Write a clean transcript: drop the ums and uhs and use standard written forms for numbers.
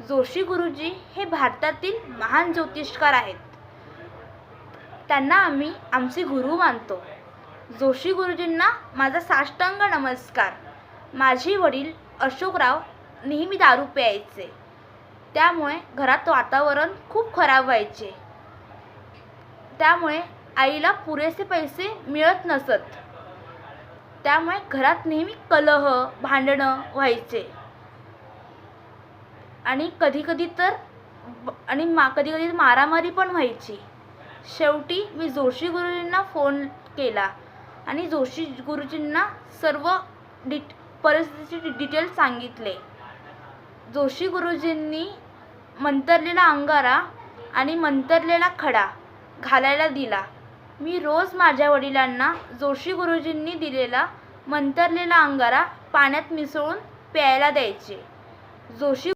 जोशी गुरुजी हे भारतातील महान ज्योतिषकार आहेत. त्यांना आम्ही आमचे गुरु मानतो. जोशी गुरुजींना माझा साष्टांग नमस्कार. माझे वडील अशोकराव नेहमी दारू प्यायचे, त्यामुळे घरात वातावरण खूप खराब व्हायचे. त्यामुळे आईला पुरेसे पैसे मिळत नसत. त्यामुळे घरात नेहमी कलह, भांडणं व्हायचे आणि कधीकधी मारामारी पण व्हायची. शेवटी मी जोशी गुरुजींना फोन केला आणि जोशी गुरुजींना सर्व परिस्थितीचे डिटेल सांगितले. जोशी गुरुजींनी मंतरलेला अंगारा आणि मंतरलेला खडा घालायला दिला. मी रोज माझ्या वडिलांना जोशी गुरुजींनी दिलेला मंतरलेला अंगारा पाण्यात मिसळून प्यायला द्यायचे. जोशी